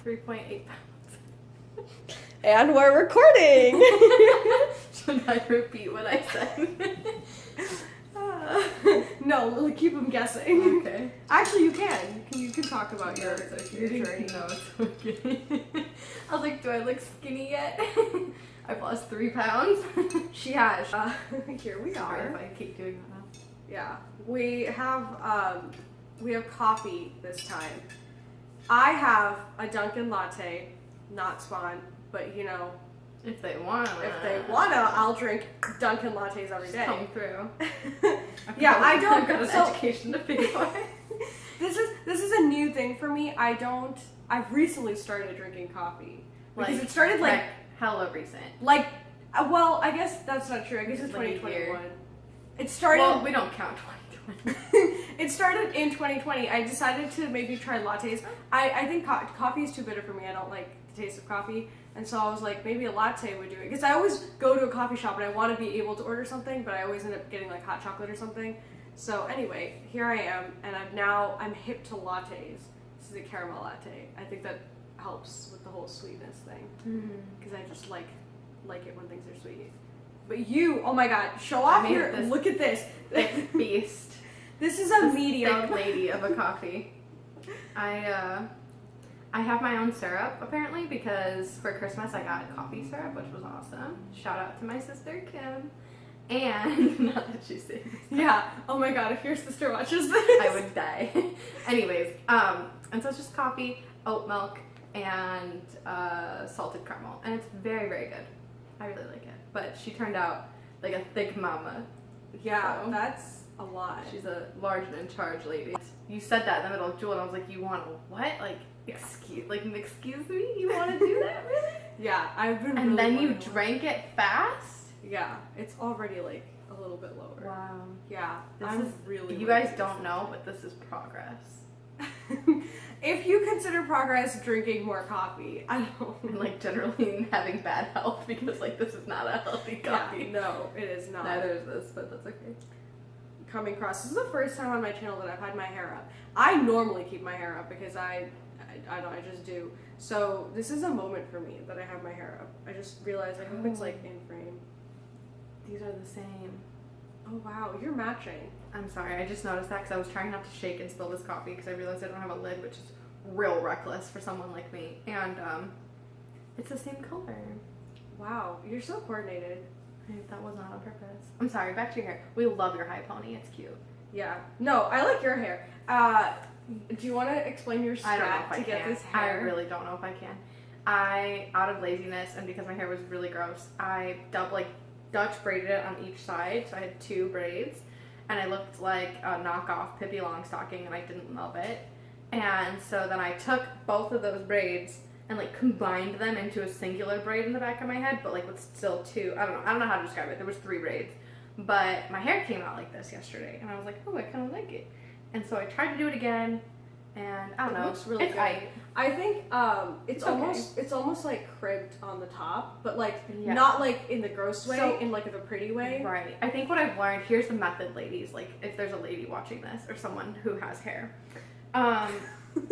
3.8 pounds. And we're recording! Should I repeat what I said? No, keep them guessing. Okay. Actually, you can. You can talk about your journey. No, it's okay. I was like, do I look skinny yet? I've lost 3 pounds. She has. Here we Sorry are. if I keep doing that now. Yeah, we have coffee this time. I have a Dunkin' latte, not spawn, but you know, If they wanna. I'll drink Dunkin' lattes every day. Come through. Yeah, I don't. I've got an education to pay for. This is a new thing for me. I've recently started drinking coffee because it started like hella recent. Well, I guess that's not true. I guess it's Like a 2021. year. It started. Well, we don't count 2020. It started in 2020. I decided to maybe try lattes. I think coffee is too bitter for me. I don't like the taste of coffee. And so I was like, maybe a latte would do it. Because I always go to a coffee shop and I want to be able to order something, but I always end up getting like hot chocolate or something. So anyway, here I am, and I'm hip to lattes. This is a caramel latte. I think that helps with the whole sweetness thing. Because I just like it when things are sweet. But you, oh my god, show off here. Look at this. Thick beast. This is a medium. Thick lady of a coffee. I have my own syrup apparently because for Christmas I got coffee syrup, which was awesome. Shout out to my sister Kim. And not that she's saying this. Yeah. Oh my god, if your sister watches this, I would die. Anyways, and so it's just coffee, oat milk, and salted caramel, and it's very, very good. I really like it. But she turned out like a thick mama. Yeah, so that's a lot. She's a large and in charge lady. You said that in the middle of Jewel, and I was like, you want what? Like, excuse me? You want to do that, really? Yeah, I've been. And really then you wanting drank it fast? Yeah, it's already like a little bit lower. Wow. Yeah, This I'm is really. You guys don't know, but this is progress. If you consider progress drinking more coffee, I don't. And like generally having bad health because like this is not a healthy coffee. Yeah, no, it is not. Neither is this, but that's okay. Coming across. This is the first time on my channel that I've had my hair up. I normally keep my hair up because I just do. So this is a moment for me that I have my hair up. I just realized I hope it's like in frame. These are the same. Oh wow, you're matching. I'm sorry, I just noticed that because I was trying not to shake and spill this coffee because I realized I don't have a lid, which is real reckless for someone like me. And it's the same color. Wow, you're so coordinated. That was not on purpose. I'm sorry, back to your hair. We love your high pony, it's cute. Yeah. No, I like your hair. Do you want to explain your I don't know strat if I to get can. this hair? I really don't know if I can. Out of laziness and because my hair was really gross, I Dutch braided it on each side, so I had 2 braids, and I looked like a knockoff Pippi Longstocking, and I didn't love it. And so then I took both of those braids and like combined them into a singular braid in the back of my head, but like with still 2. I don't know how to describe it. There was 3 braids, but my hair came out like this yesterday, and I was like, oh, I kind of like it. And so I tried to do it again, and I don't know. It looks really good. I think it's almost like cribbed on the top, but like not like in the gross way, in like the pretty way. Right. I think what I've learned, here's the method, ladies, like if there's a lady watching this or someone who has hair,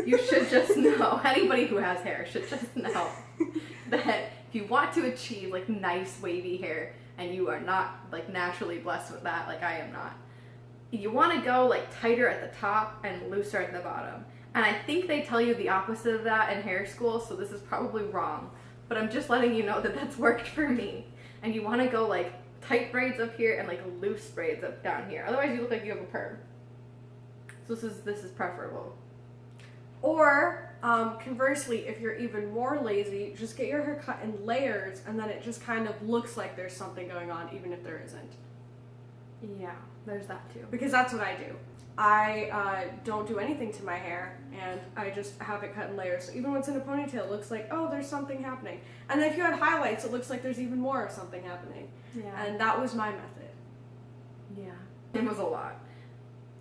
you should just know, anybody who has hair should just know that if you want to achieve like nice wavy hair and you are not like naturally blessed with that, like I am not, you want to go like tighter at the top and looser at the bottom. And I think they tell you the opposite of that in hair school, so this is probably wrong. But I'm just letting you know that that's worked for me. And you want to go like tight braids up here and like loose braids up down here. Otherwise you look like you have a perm. So this is preferable. Or conversely, if you're even more lazy, just get your hair cut in layers, and then it just kind of looks like there's something going on, even if there isn't. Yeah, there's that too. Because that's what I do. I don't do anything to my hair, and I just have it cut in layers. So even when it's in a ponytail, it looks like, oh, there's something happening. And then if you had highlights, it looks like there's even more of something happening. Yeah. And that was my method. Yeah. It was a lot.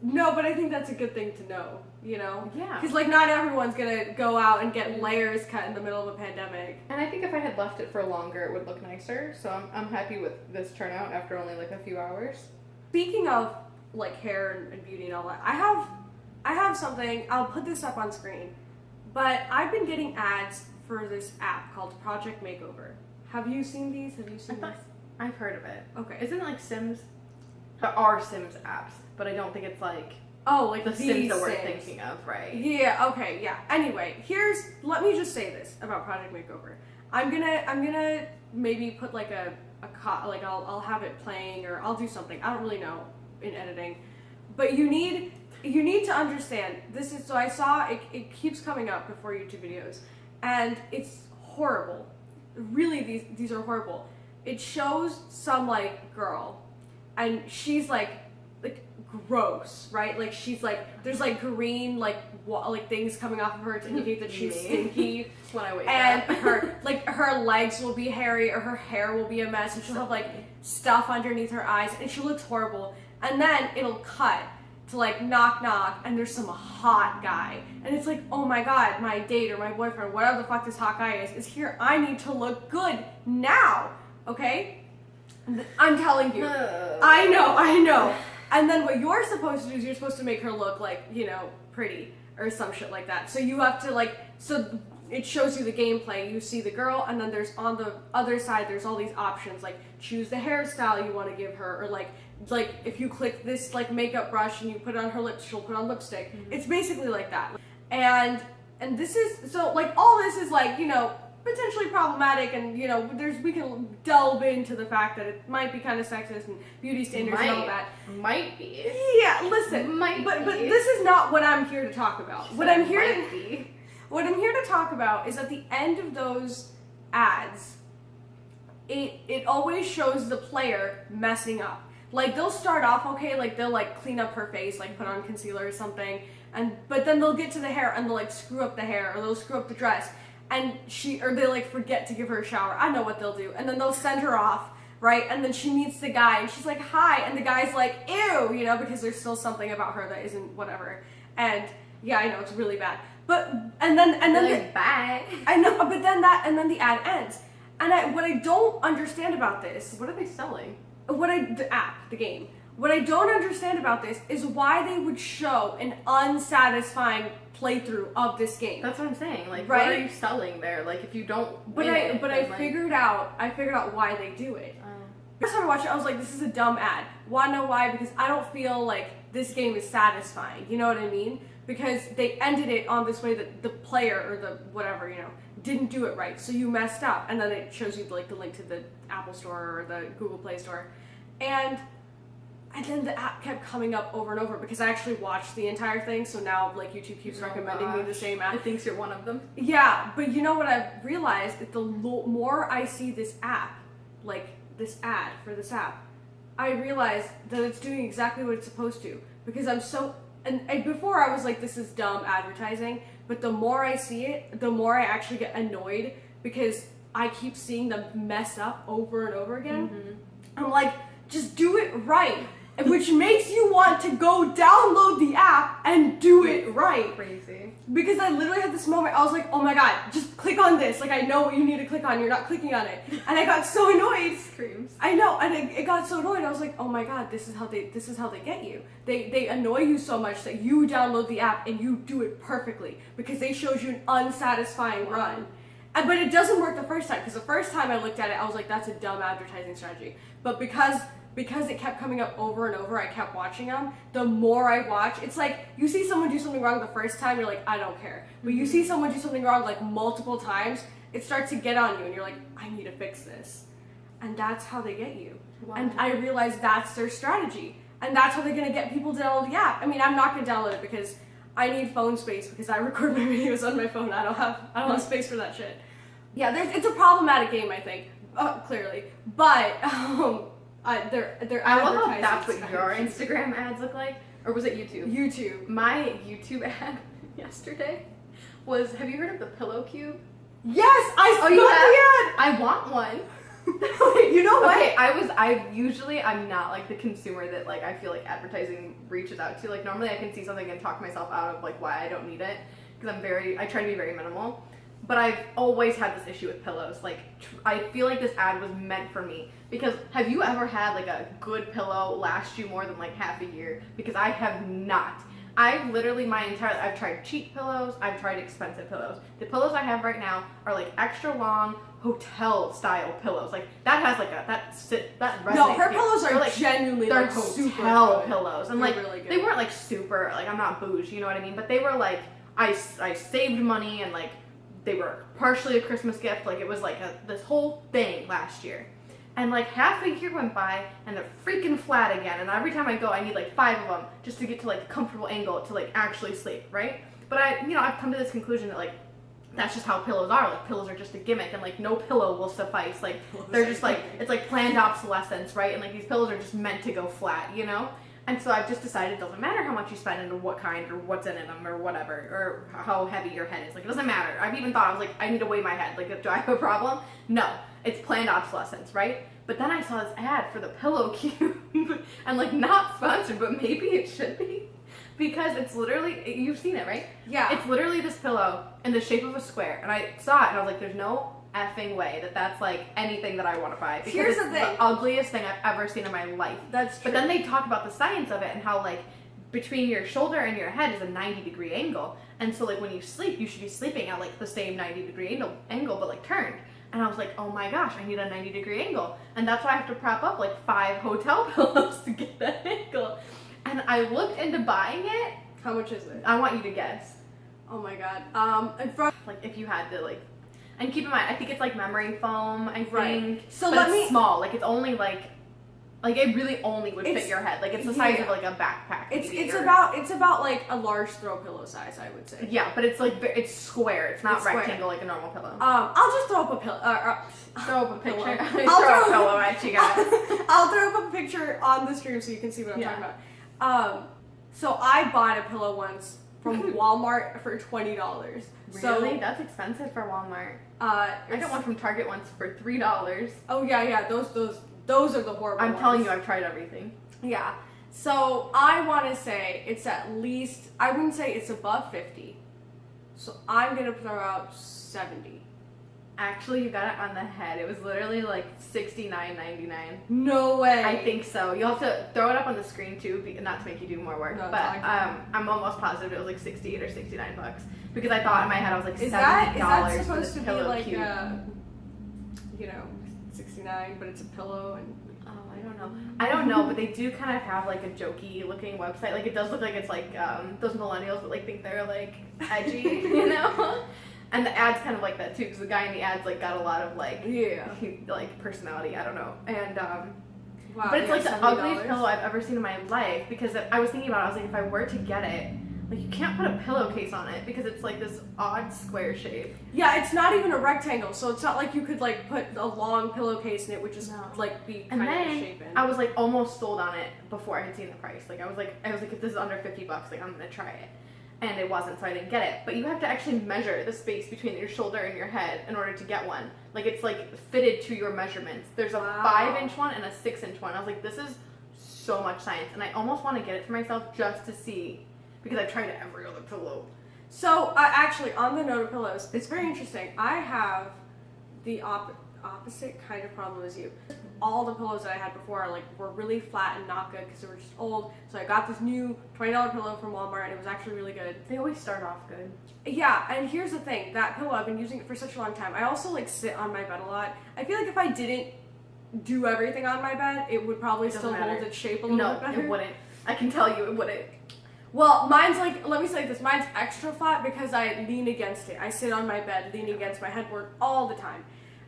No, but I think that's a good thing to know, you know? Yeah. Because, like, not everyone's going to go out and get layers cut in the middle of a pandemic. And I think if I had left it for longer, it would look nicer. So I'm happy with this turnout after only like a few hours. Speaking of like hair and beauty and all that, I have something, I'll put this up on screen, But I've been getting ads for this app called Project Makeover. Have you seen these? Have you seen this? I've heard of it. Okay. Isn't it like Sims? There are Sims apps, but I don't think it's like like the Sims that we're thinking of, right? Yeah, okay, yeah. Anyway, let me just say this about Project Makeover. I'm gonna maybe put like I'll have it playing, or I'll do something. I don't really know in editing. But you need to understand, this is, so I saw it keeps coming up before YouTube videos, and it's horrible. Really, these are horrible. It shows some like girl, and she's like gross, right? Like she's like, there's like green like things coming off of her to indicate that she's stinky. When I wake and up. her legs will be hairy, or her hair will be a mess, and she'll have like stuff underneath her eyes, and she looks horrible. And then it'll cut to like knock knock, and there's some hot guy, and it's like, oh my god, my date or my boyfriend, whatever the fuck this hot guy is here. I need to look good now, okay? I'm telling you. I know. And then what you're supposed to do is you're supposed to make her look like, pretty or some shit like that. So you have to so it shows you the gameplay. You see the girl, and then there's on the other side, there's all these options, like choose the hairstyle you want to give her, or like if you click this like makeup brush and you put it on her lips, she'll put on lipstick. Mm-hmm. It's basically like that. And this is, so like all this is like, potentially problematic, and we can delve into the fact that it might be kind of sexist and beauty standards and all that. Might be. Yeah, listen. But this is not what I'm here to talk about. What I'm here to talk about is at the end of those ads, it always shows the player messing up. Like they'll start off okay, like they'll like clean up her face, like put on concealer or something, but then they'll get to the hair and they'll like screw up the hair, or they'll screw up the dress. And they like forget to give her a shower. I know what they'll do. And then they'll send her off, right? And then she meets the guy, and she's like, hi. And the guy's like, ew, because there's still something about her that isn't whatever. And yeah, I know, it's really bad. And then bye. I know, but then the ad ends. And what I don't understand about this. What are they selling? The game. What I don't understand about this is why they would show an unsatisfying playthrough of this game. That's what I'm saying. Like, right? What are you selling there? Like, if you don't. I figured out why they do it. First time I watched it, I was like, this is a dumb ad. Wanna know why? Because I don't feel like this game is satisfying. You know what I mean? Because they ended it on this way that the player or the whatever, didn't do it right. So you messed up, and then it shows you like the link to the Apple Store or the Google Play Store, and then the app kept coming up over and over because I actually watched the entire thing. So now like YouTube keeps recommending me the same app. It thinks you're one of them. Yeah, but you know what I've realized? That the more I see this app, like this ad for this app, I realize that it's doing exactly what it's supposed to. Because I'm so, and before I was like, this is dumb advertising, but the more I see it, the more I actually get annoyed because I keep seeing them mess up over and over again. Mm-hmm. I'm like, just do it right. Which makes you want to go download the app and do it right. Crazy. Because I literally had this moment, I was like, oh my god, just click on this. Like, I know what you need to click on, you're not clicking on it. And I got so annoyed. Screams. I know, and it got so annoyed. I was like, oh my god, this is how they get you. They annoy you so much that you download the app and you do it perfectly. Because they showed you an unsatisfying run. But it doesn't work the first time. Because the first time I looked at it, I was like, that's a dumb advertising strategy. But because it kept coming up over and over, I kept watching them. The more I watch, it's like you see someone do something wrong the first time, you're like, I don't care. But you see someone do something wrong like multiple times, it starts to get on you, and you're like, I need to fix this. And that's how they get you. Wow. And I realized that's their strategy. And that's how they're gonna get people to download the app. I mean, I'm not gonna download it because I need phone space because I record my videos on my phone. I don't have space for that shit. Yeah, it's a problematic game, I think, clearly. But they're I love how that's what your Instagram ads look like. Or was it YouTube? YouTube. My YouTube ad yesterday was, have you heard of the Pillow Cube? Yes, I saw the ad. I want one. You know what? Okay, I'm not like the consumer that like I feel like advertising reaches out to. Like normally I can see something and talk myself out of like why I don't need it because I try to be very minimal. But I've always had this issue with pillows. Like, I feel like this ad was meant for me. Because have you ever had like a good pillow last you more than like half a year? Because I have not. I've literally I've tried cheap pillows, I've tried expensive pillows. The pillows I have right now are like extra long hotel style pillows. Like that has like that resonates. No, her with me. pillows are like, genuinely they're like super hotel good. pillows, and They're like really good. they weren't like super like I'm not bougie, you know what I mean? But they were like I saved money, and like they were partially a Christmas gift. Like it was like this whole thing last year. And like half a year went by and they're freaking flat again. And every time I go, I need like 5 of them just to get to like a comfortable angle to like actually sleep, right? But I've come to this conclusion that like that's just how pillows are. Like pillows are just a gimmick, and like no pillow will suffice. Like they're just like it's like planned obsolescence, right? And like these pillows are just meant to go flat, you know? And so I've just decided it doesn't matter how much you spend and what kind or what's in them or whatever, or how heavy your head is. Like, it doesn't matter. I've even thought, I was like, I need to weigh my head. Like, do I have a problem? No. It's planned obsolescence, right? But then I saw this ad for the Pillow Cube. And, like, not sponsored, but maybe it should be. Because it's literally, you've seen it, right? Yeah. It's literally this pillow in the shape of a square. And I saw it and I was like, there's no effing way that's like anything that I want to buy. Because Here's it's the thing. the ugliest thing I've ever seen in my life. That's true. But then they talk about the science of it and how like between your shoulder and your head is a 90-degree angle. And so like when you sleep, you should be sleeping at like the same 90-degree angle but like turned. And I was like, oh my gosh, I need a 90-degree angle. And that's why I have to prop up like 5 hotel pillows to get that angle. And I looked into buying it. How much is it? I want you to guess. Oh my god. And from Like if you had to like, and keep in mind, I think it's like memory foam, I think. Right. So but let it's me- small. Like it's only like it really only would fit It's- your head. Like it's the size yeah. of like a backpack. it's maybe, it's or- about like a large throw pillow size, I would say. Yeah, but it's like it's square. It's not It's square. rectangle like a normal pillow. I'll just throw up a pillow. Throw up a picture. Pillow. throw I'll a pillow at you guys. I'll throw up a picture on the stream so you can see what I'm talking about. So I bought a pillow once from Walmart for $20. Really? That's expensive for Walmart. I got one from Target once for $3. Oh yeah, those are the horrible I'm ones. telling you, I've tried everything. Yeah. So I want to say it's at least, I wouldn't say it's above 50. So I'm going to throw out 70. Actually, you got it on the head. It was literally like $69.99. No way. I think so. You'll have to throw it up on the screen too, not to make you do more work. No, but I'm almost positive it was like 68 or 69 bucks because I thought in my head I was like $70 is that for supposed this to be pillow like, cube. 69, but it's a pillow and... I don't know, but they do kind of have like a jokey looking website. Like it does look like it's like those millennials that like think they're like edgy, you know? And the ad's kind of like that too, because the guy in the ad's like got a lot of like like personality. I don't know. And Wow, but it's like the $70. ugliest pillow I've ever seen in my life because I was thinking about it. I was like, if I were to get it, like you can't put a pillowcase on it because it's like this odd square shape. Yeah, it's not even a rectangle, so it's not like you could like put a long pillowcase in it, which is No. like be And kind of then shapen. I was like almost sold on it before I had seen the price. Like I was like, if this is under $50, like I'm gonna try it. And it wasn't, so I didn't get it. But you have to actually measure the space between your shoulder and your head in order to get one. Like it's like fitted to your measurements. There's a 5-inch one and a 6-inch one. I was like, this is so much science, and I almost want to get it for myself just to see, because I've tried every other pillow. So, actually, on the note of pillows, it's very interesting. I have the opposite kind of problem as you. All the pillows that I had before were really flat and not good because they were just old. So I got this new $20 pillow from Walmart, and it was actually really good. They always start off good. Yeah, and here's the thing. That pillow, I've been using it for such a long time. I also sit on my bed a lot. I feel like if I didn't do everything on my bed, it would probably still hold its shape a little bit better. No, it wouldn't. I can tell you it wouldn't. Well, mine's let me say this, mine's extra flat because I lean against it. I sit on my bed leaning against my headboard all the time.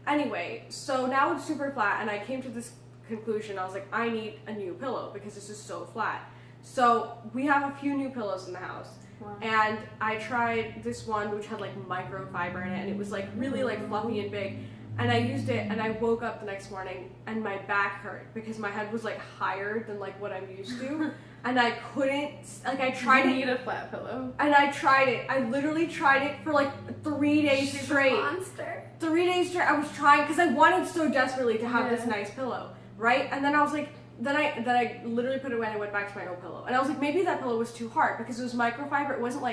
Anyway, so now it's super flat, and I came to this conclusion. I was like, I need a new pillow because this is so flat. So we have a few new pillows in the house. Wow. And I tried this one which had microfiber in it, and it was really fluffy and big. And I used it, and I woke up the next morning and my back hurt because my head was higher than what I'm used to. And I couldn't, I tried You it. need a flat pillow. And I tried it. I literally tried it for 3 days She's straight. a monster. 3 days straight. I was trying because I wanted so desperately to have this nice pillow, right? And then I was like, then I literally put it away and I went back to my old pillow. And I was like, maybe that pillow was too hard because it was microfiber. It wasn't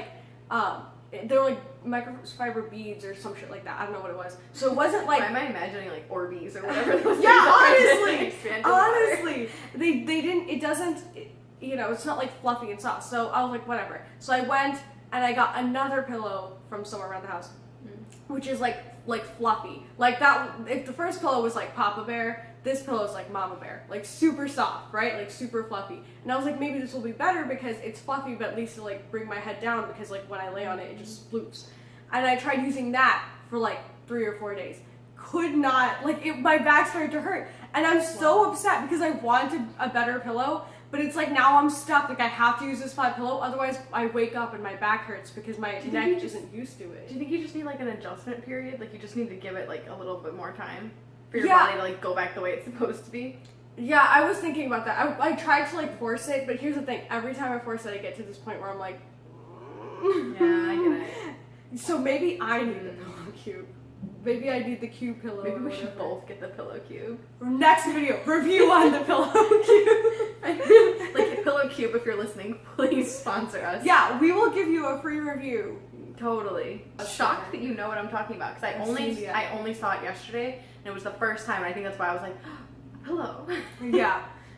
they were microfiber beads or some shit like that. I don't know what it was. So it wasn't Why am I imagining Orbeez or whatever those things yeah, are? honestly, Expanded water. honestly, they didn't. It doesn't. you know, it's not like fluffy and soft. So I was like, whatever. So I went and I got another pillow from somewhere around the house, which is like fluffy. Like that, if the first pillow was like Papa Bear, this pillow is like Mama Bear. Like super soft, right? Like super fluffy. And I was like, maybe this will be better because it's fluffy, but at least to like bring my head down because like when I lay on it, it just floops. And I tried using that for like 3 or 4 days. Could not, like my back started to hurt. And I'm so upset because I wanted a better pillow, but it's like now I'm stuck. Like I have to use this flat pillow, otherwise I wake up and my back hurts because my neck isn't used to it. Do you think you just need like an adjustment period? Like you just need to give it like a little bit more time for your body to like go back the way it's supposed to be? Yeah, I was thinking about that. I tried to like force it, but here's the thing. Every time I force it, I get to this point where I'm like... Yeah, I get it. So maybe I need the pillow cube. Maybe I need the cube pillow. Maybe we should both get the pillow cube. Next video, review on the pillow cube. Like a pillow cube, if you're listening, please sponsor us. Yeah, we will give you a free review. Totally. Shocked that you know what I'm talking about because I only saw it yesterday and it was the first time. And I think that's why I was like, pillow.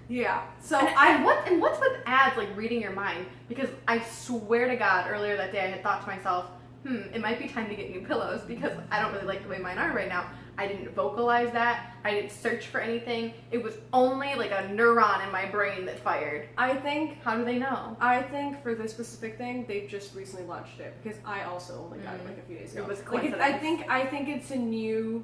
Yeah. So and what's with ads like reading your mind? Because I swear to God, earlier that day I had thought to myself, it might be time to get new pillows because I don't really like the way mine are right now. I didn't vocalize that. I didn't search for anything. It was only like a neuron in my brain that fired. I think... How do they know? I think for this specific thing, they've just recently launched it because I also only got it like a few days ago. It was like I think it's a new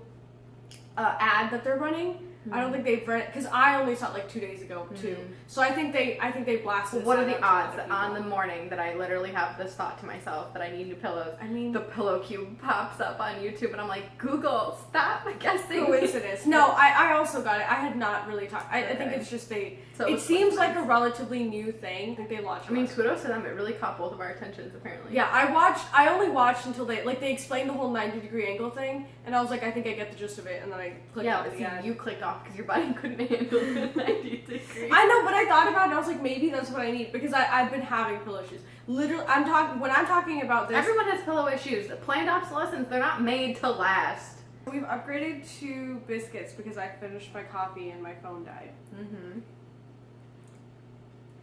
ad that they're running. I don't think they've read it because I only saw it like 2 days ago too. So I think they blasted. What are the odds that on the morning that I literally have this thought to myself that I need new pillows? I mean, the pillow cube pops up on YouTube and I'm like, Google, stop guessing. Coincidence. No, I also got it. I had not really talked. I think it's just it seems like a relatively new thing. I think they launched. I mean, kudos to them. It really caught both of our attentions apparently. Yeah, I only watched until they explained the whole 90-degree angle thing, and I was like, I think I get the gist of it, and then I clicked on the ad. You clicked off because your body couldn't handle the 90 degrees. I know, but I thought about it and I was like, maybe that's what I need because I've been having pillow issues. Literally, when I'm talking about this. Everyone has pillow issues. Planned obsolescence, they're not made to last. We've upgraded to biscuits because I finished my coffee and my phone died. Mm-hmm.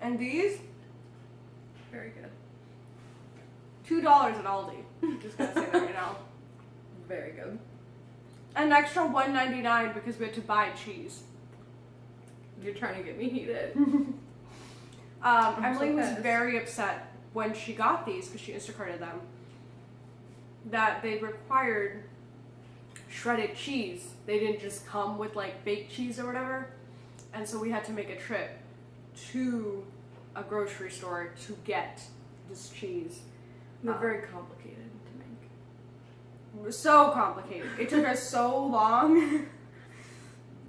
And these? Very good. $2 at Aldi. Just gonna say that right now. Very good. An extra $1.99 because we had to buy cheese. You're trying to get me heated. Emily was very upset when she got these because she Instacarted them. That they required shredded cheese. They didn't just come with like baked cheese or whatever. And so we had to make a trip to a grocery store to get this cheese. They're very complicated to make. So complicated. It took us so long.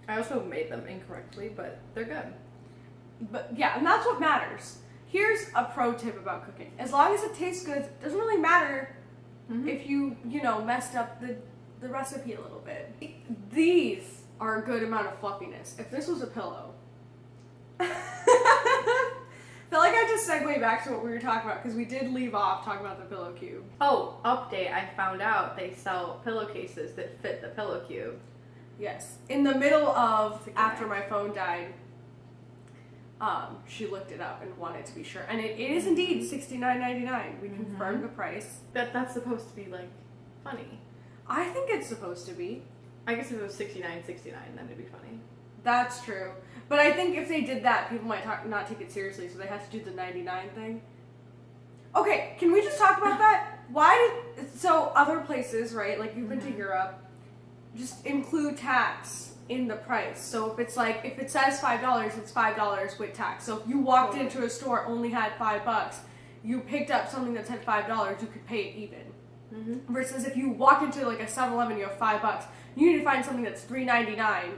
I also made them incorrectly, but they're good. But yeah, and that's what matters. Here's a pro tip about cooking. As long as it tastes good, it doesn't really matter if you messed up the recipe a little bit. These are a good amount of fluffiness. If this was a pillow. I feel like I just segue back to what we were talking about because we did leave off talking about the pillow cube. Oh, update. I found out they sell pillowcases that fit the pillow cube. Yes. In the middle of after my phone died, she looked it up and wanted to be sure. And it is indeed $69.99. We confirmed the price. That's supposed to be like funny. I think it's supposed to be. I guess if it was $69.69, then it'd be funny. That's true. But I think if they did that, people might not take it seriously, so they have to do the 99 thing. Okay, can we just talk about that? So other places, right, like you've been to Europe, just include tax in the price. So if it says $5, it's $5 with tax. So if you walked into a store, only had $5, you picked up something that said $5, you could pay it even. Versus if you walk into like a 7-Eleven, you have $5, you need to find something that's $3.99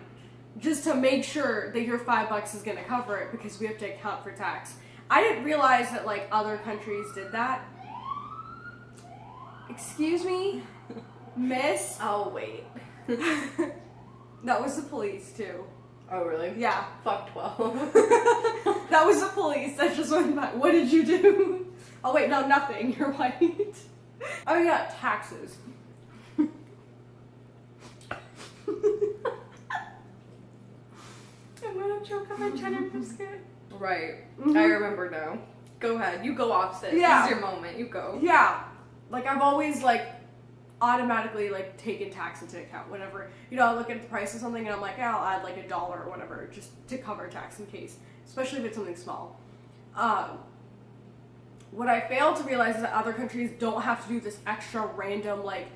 just to make sure that your $5 is going to cover it because we have to account for tax. I didn't realize that like other countries did that. Excuse me, miss? Oh, wait. That was the police too. Oh, really? Yeah. Fuck 12. That was the police that just went by. What did you do? Oh wait, no, nothing. You're white. Oh yeah, taxes. I'm gonna choke on my cheddar biscuit. Oh Right. Mhm. I remember now. Go ahead. You go off, sis. Yeah. This is your moment. You go. Yeah. Like, I've always, like, automatically, like, taken tax into account whenever, you know, I look at the price of something and I'm like, yeah, I'll add, like, $1 or whatever just to cover tax in case, especially if it's something small. What I fail to realize is that other countries don't have to do this extra random, like,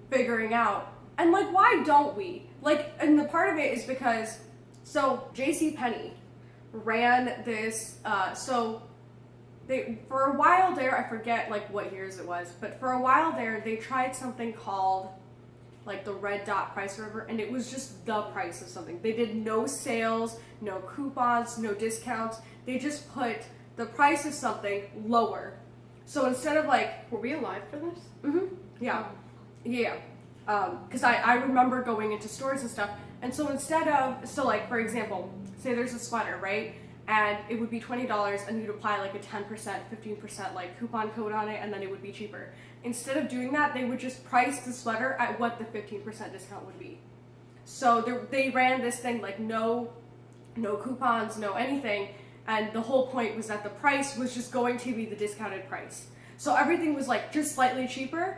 figuring out. And, like, why don't we? Like, and the part of it is because, so, JCPenney ran this, for a while there, I forget, like, what years it was, but for a while there, they tried something called, like, the red dot price or whatever, and it was just the price of something. They did no sales, no coupons, no discounts. They just put the price of something lower. So instead of, like... Were we alive for this? Mm-hmm. Yeah. Yeah. Because I remember going into stores and stuff, and so instead of... So, like, for example, say there's a sweater, right? And it would be $20, and you'd apply, like, a 10%, 15%, like, coupon code on it, and then it would be cheaper. Instead of doing that, they would just price the sweater at what the 15% discount would be. So they ran this thing, like, no coupons, no anything, and the whole point was that the price was just going to be the discounted price. So everything was, like, just slightly cheaper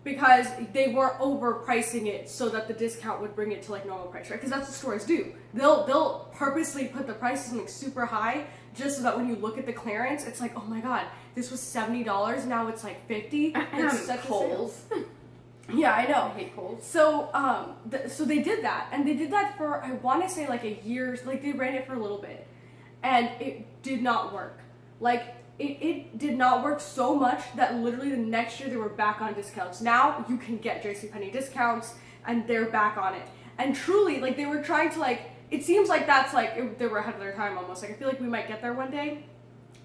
because they weren't overpricing it so that the discount would bring it to, like, normal price, right? Because that's what stores do. They'll purposely put the price of something super high just so that when you look at the clearance, it's like, oh my god, this was $70, now it's like $50. It's such Kohl's. Yeah, I know. I hate Kohl's. So, so they did that, and they did that for, I want to say, like, a year. Like, they ran it for a little bit, and it did not work. Like, it did not work so much that literally the next year they were back on discounts. Now you can get JCPenney discounts, and they're back on it. And truly, like, they were trying to, like, it seems like that's, like, they were ahead of their time almost. Like, I feel like we might get there one day,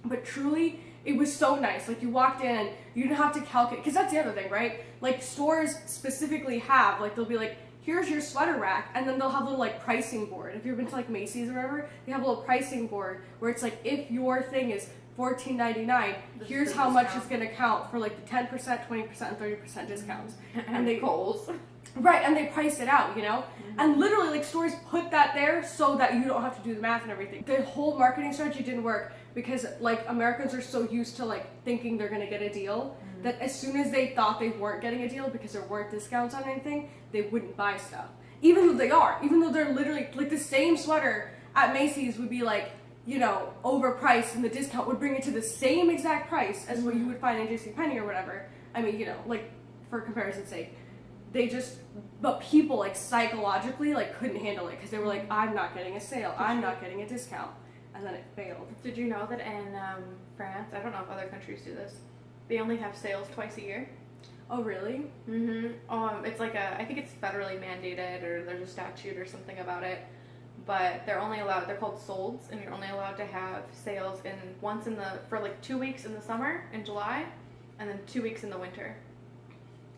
but truly, it was so nice. Like, you walked in and you didn't have to calculate, because that's the other thing, right? Like, stores specifically have, like, they'll be like, here's your sweater rack, and then they'll have a little, like, pricing board. If you've been to, like, Macy's or whatever, they have a little pricing board where it's like, if your thing is $14.99, here's how much it's going to count for, like, the 10%, 20%, and 30% discounts. And they Kohl's. Right, and they price it out, you know? And literally, like, stores put that there so that you don't have to do the math and everything. The whole marketing strategy didn't work because, like, Americans are so used to, like, thinking they're gonna get a deal that as soon as they thought they weren't getting a deal because there weren't discounts on anything, they wouldn't buy stuff. Even though they are. Even though they're literally, like, the same sweater at Macy's would be, like, you know, overpriced, and the discount would bring it to the same exact price as what you would find in JCPenney or whatever. I mean, you know, like, for comparison's sake. But people, like, psychologically, like, couldn't handle it because they were like, I'm not getting a sale, I'm not getting a discount, and then it failed. Did you know that in France, I don't know if other countries do this, they only have sales twice a year? Oh, really? Mm-hmm. It's like I think it's federally mandated, or there's a statute or something about it, but they're only allowed, they're called solds, and you're only allowed to have sales for like 2 weeks in the summer, in July, and then 2 weeks in the winter.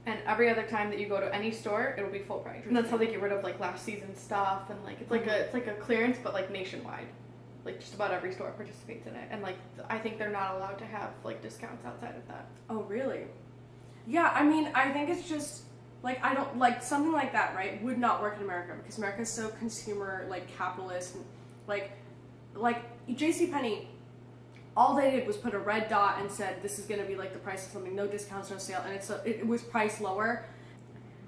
And every other time that you go to any store, it'll be full price. And that's how they get rid of, like, last season stuff, and, like, it's like a clearance, but, like, nationwide. Like, just about every store participates in it. And, like, I think they're not allowed to have, like, discounts outside of that. Oh, really? Yeah, I mean, I think it's just, like, I don't, like, something like that, right, would not work in America because America's so consumer, like, capitalist, and, like JCPenney, all they did was put a red dot and said, this is going to be, like, the price of something, no discounts, no sale, and it was priced lower.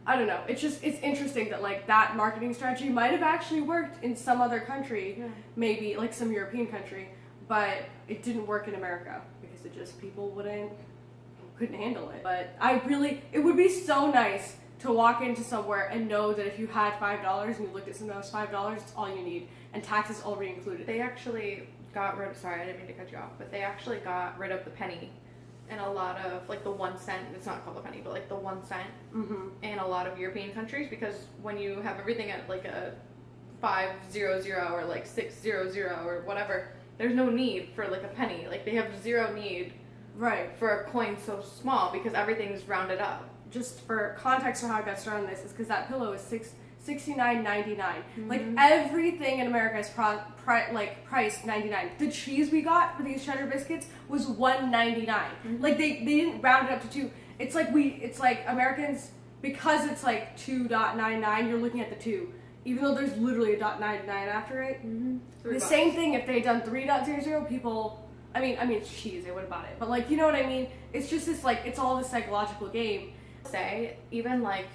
I don't know. It's interesting that, like, that marketing strategy might have actually worked in some other country, maybe, like, some European country, but it didn't work in America because people couldn't handle it. But it would be so nice to walk into somewhere and know that if you had $5 and you looked at something that was $5, it's all you need, and taxes already included. They actually sorry, I didn't mean to cut you off, but they actually got rid of the penny in a lot of, like, the 1 cent, it's not called a penny, but, like, the 1 cent in a lot of European countries, because when you have everything at, like, a 500 or, like, 600 or whatever, there's no need for, like, a penny. Like, they have zero need for a coin so small because everything's rounded up. Just for context on how I got started on this is because that pillow is $69.99. Like, everything in America is priced $99. The cheese we got for these cheddar biscuits was $1.99. Like, they didn't round it up to $2. It's like Americans, because it's like $2.99, you're looking at the 2. even though there's literally a .99 after it. Mm-hmm. The same thing if they had done 3.00, people. I mean, it's cheese. They would have bought it, but like, you know what I mean? It's just this like, it's all this psychological game. Say even like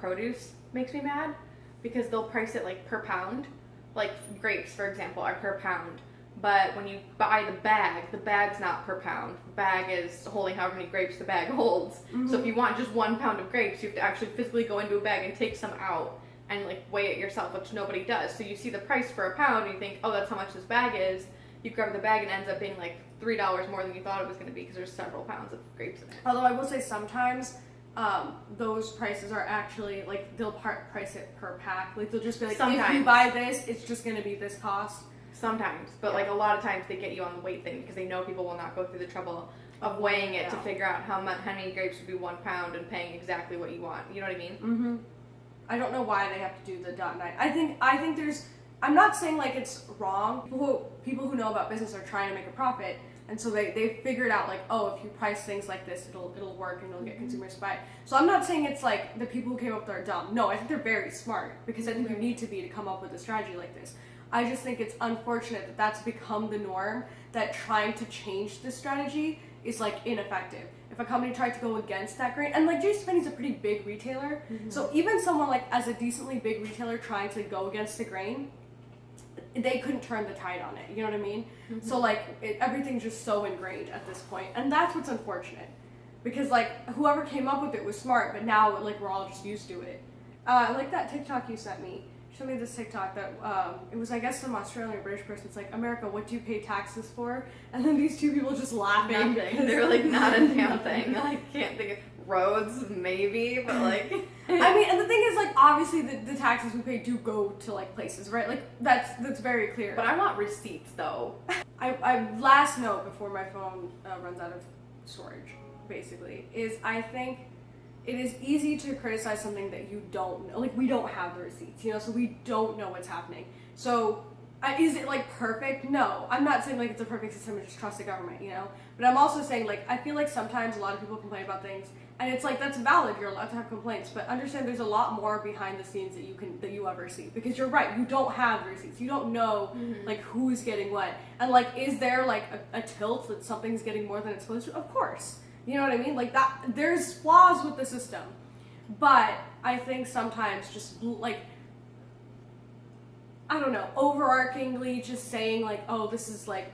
produce makes me mad because they'll price it like per pound. Like grapes, for example, are per pound. But when you buy the bag's not per pound. The bag is holding however many grapes the bag holds. Mm-hmm. So if you want just 1 pound of grapes, you have to actually physically go into a bag and take some out and like weigh it yourself, which nobody does. So you see the price for a pound and you think, oh, that's how much this bag is. You grab the bag and it ends up being like $3 more than you thought it was going to be because there's several pounds of grapes in it. Although I will say sometimes those prices are actually like they'll price it per pack. Like they'll just be like, Sometimes. if you buy this, it's just going to be this cost. Sometimes, but like a lot of times they get you on the weight thing because they know people will not go through the trouble of weighing it to figure out how many grapes would be 1 pound and paying exactly what you want. You know what I mean? Mm-hmm. I don't know why they have to do the .9. I think there's. I'm not saying like it's wrong. People who know about business are trying to make a profit, and so they figured out like, oh, if you price things like this, it'll work and it'll get consumers to buy it. So I'm not saying it's like the people who came up with it are dumb. No, I think they're very smart because I think you need to be to come up with a strategy like this. I just think it's unfortunate that that's become the norm, that trying to change this strategy is like ineffective. If a company tried to go against that grain, and like JCPenney's a pretty big retailer, so even someone like as a decently big retailer trying to go against the grain, they couldn't turn the tide on it, you know what I mean? So like everything's just so ingrained at this point, and that's what's unfortunate, because like whoever came up with it was smart, but now like we're all just used to it. Like that TikTok you sent me. Show me this TikTok that it was, I guess, some Australian or British person. It's like, America, what do you pay taxes for? And then these two people just laughing. Nothing. They were like, not a damn thing. I can't think of roads, maybe, but like. I mean, and the thing is, like, obviously the taxes we pay do go to like places, right? Like that's very clear. But I want receipts though. I last note before my phone runs out of storage, basically, is I think it is easy to criticize something that you don't know. Like, we don't have the receipts, you know, so we don't know what's happening. So, is it, like, perfect? No. I'm not saying, like, it's a perfect system and just trust the government, you know? But I'm also saying, like, I feel like sometimes a lot of people complain about things, and it's like, that's valid, you're allowed to have complaints, but understand there's a lot more behind the scenes that you ever see. Because you're right, you don't have the receipts. You don't know, like, who's getting what. And, like, is there, like, a tilt that something's getting more than it's supposed to? Of course. You know what I mean? Like that, there's flaws with the system, but I think sometimes just like, I don't know, overarchingly just saying like, oh, this is like,